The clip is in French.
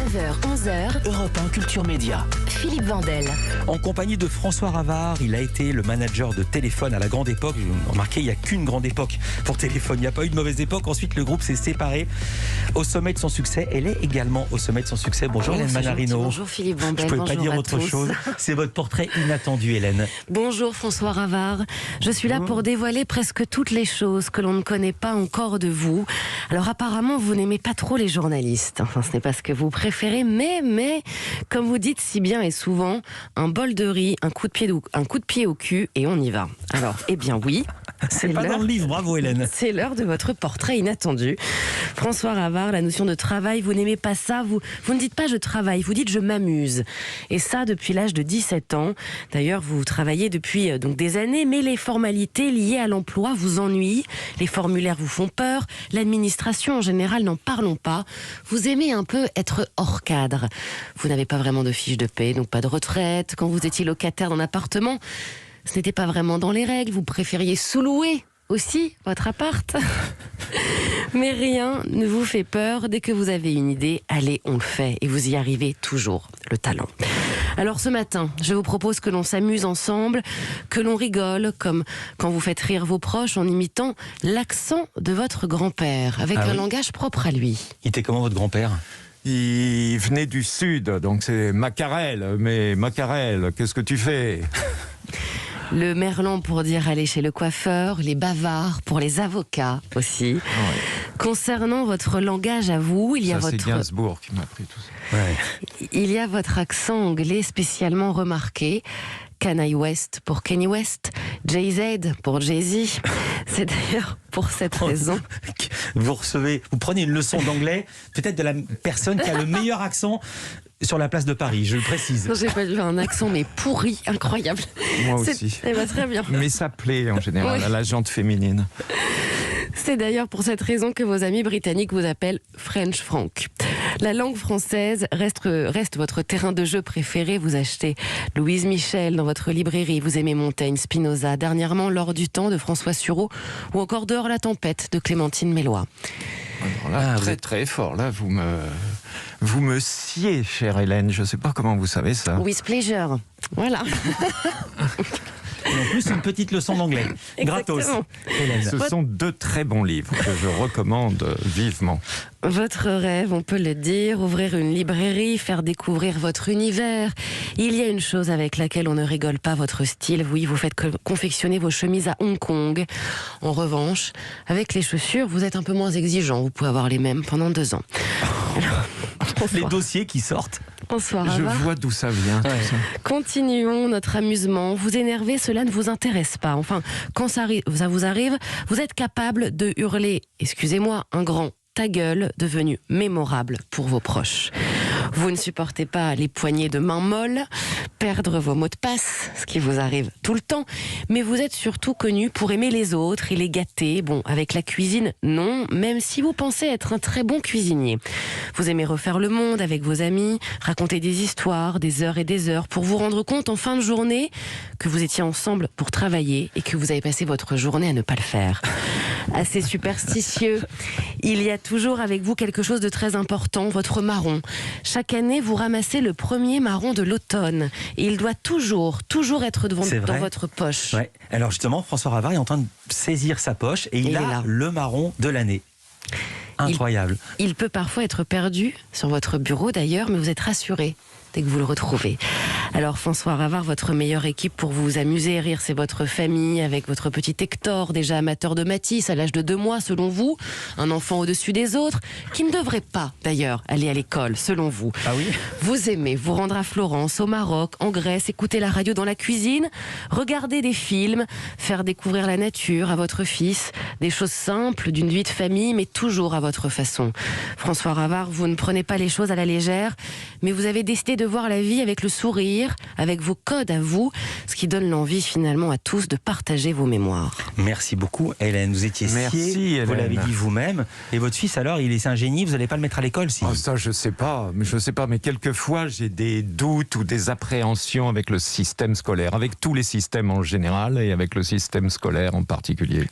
9h-11h, Europe 1 Culture Média. Philippe Vandel. En compagnie de François Ravard, il a été le manager de Téléphone à la grande époque. Remarquez, il n'y a qu'une grande époque pour Téléphone. Il n'y a pas eu de mauvaise époque. Ensuite, le groupe s'est séparé au sommet de son succès. Elle est également au sommet de son succès. Bonjour Hélène Manarino. Bonjour Philippe Vandel. Je ne pouvais pas dire autre chose. C'est votre portrait inattendu, Hélène. Bonjour François Ravard. Je suis là pour dévoiler presque toutes les choses que l'on ne connaît pas encore de vous. Alors apparemment, vous n'aimez pas trop les journalistes. Enfin, ce n'est pas ce que vous préférez, mais comme vous dites si bien et souvent, un bol de riz, un coup de pied au cul et on y va. Alors, eh bien oui. C'est pas dans le livre, bravo Hélène. C'est l'heure de votre portrait inattendu. François Ravard, la notion de travail, vous n'aimez pas ça, vous ne dites pas je travaille, vous dites je m'amuse. Et ça depuis l'âge de 17 ans. D'ailleurs, vous travaillez depuis donc des années, mais les formalités liées à l'emploi vous ennuient, les formulaires vous font peur, l'administration en général, n'en parlons pas. Vous aimez un peu être hors cadre. Vous n'avez pas vraiment de fiche de paie, donc pas de retraite. Quand vous étiez locataire d'un appartement, ce n'était pas vraiment dans les règles, vous préfériez sous-louer aussi votre appart. Mais rien ne vous fait peur. Dès que vous avez une idée, allez, on le fait. Et vous y arrivez toujours, le talent. Alors ce matin, je vous propose que l'on s'amuse ensemble, que l'on rigole, comme quand vous faites rire vos proches en imitant l'accent de votre grand-père, avec un langage propre à lui. Il était comment votre grand-père ? Il venait du sud, donc c'est Macarel. Mais Macarel, qu'est-ce que tu fais ? Le merlan pour dire aller chez le coiffeur, les bavards pour les avocats aussi. Ouais. Concernant votre langage à vous, il y a c'est Gainsbourg qui m'a appris tout ça. Ouais. Il y a votre accent anglais spécialement remarqué. Kanye West pour Kanye West, Jay-Z pour Jay-Z. C'est d'ailleurs pour cette raison. Vous prenez une leçon d'anglais, peut-être de la personne qui a le meilleur accent sur la place de Paris, je le précise. Non, j'ai pas eu un accent, mais pourri, incroyable. Moi aussi. Eh ben, très bien. Mais ça plaît en général à la gente féminine. C'est d'ailleurs pour cette raison que vos amis britanniques vous appellent French Frank. La langue française reste votre terrain de jeu préféré. Vous achetez Louise Michel dans votre librairie. Vous aimez Montaigne, Spinoza, dernièrement L'Or du Temps de François Sureau ou encore Dehors la tempête de Clémentine Mélois. Alors là, très fort. Là, vous me sciez, chère Hélène. Je ne sais pas comment vous savez ça. With pleasure. Voilà. Et en plus, une petite leçon d'anglais. Gratos. Ce sont deux très bons livres que je recommande vivement. Votre rêve, on peut le dire, ouvrir une librairie, faire découvrir votre univers. Il y a une chose avec laquelle on ne rigole pas, votre style. Oui, vous faites confectionner vos chemises à Hong Kong. En revanche, avec les chaussures, vous êtes un peu moins exigeant. Vous pouvez avoir les mêmes pendant 2 ans. Alors, les dossiers qui sortent. Bonsoir, je vois d'où ça vient. Tout ça. Continuons notre amusement. Vous énervez, cela ne vous intéresse pas. Enfin, quand ça vous arrive, vous êtes capable de hurler, excusez-moi, un grand ta gueule devenu mémorable pour vos proches. Vous ne supportez pas les poignées de main molles, perdre vos mots de passe, ce qui vous arrive tout le temps, mais vous êtes surtout connu pour aimer les autres et les gâter. Bon, avec la cuisine, non, même si vous pensez être un très bon cuisinier. Vous aimez refaire le monde avec vos amis, raconter des histoires, des heures et des heures, pour vous rendre compte en fin de journée que vous étiez ensemble pour travailler et que vous avez passé votre journée à ne pas le faire. Assez superstitieux, il y a toujours avec vous quelque chose de très important, votre marron. Chaque année, vous ramassez le premier marron de l'automne. Et il doit toujours être dans votre poche. Ouais. Alors justement, François Ravard est en train de saisir sa poche et il a le marron de l'année. Incroyable. Il peut parfois être perdu sur votre bureau d'ailleurs, mais vous êtes rassuré dès que vous le retrouvez. Alors François Ravard, votre meilleure équipe pour vous amuser et rire, c'est votre famille, avec votre petit Hector, déjà amateur de Matisse à l'âge de 2 mois selon vous, un enfant au-dessus des autres, qui ne devrait pas d'ailleurs aller à l'école selon vous. Ah oui ? Vous aimez vous rendre à Florence, au Maroc, en Grèce, écouter la radio dans la cuisine, regarder des films, faire découvrir la nature à votre fils, des choses simples d'une vie de famille, mais toujours à votre façon. François Ravard, vous ne prenez pas les choses à la légère, mais vous avez décidé de voir la vie avec le sourire, avec vos codes à vous, ce qui donne l'envie finalement à tous de partager vos mémoires. Merci beaucoup Hélène, vous étiez sciée, vous l'avez dit vous-même. Et votre fils alors, c'est un génie, vous n'allez pas le mettre à l'école si... Ça je sais pas, mais quelquefois j'ai des doutes ou des appréhensions avec le système scolaire, avec tous les systèmes en général et avec le système scolaire en particulier.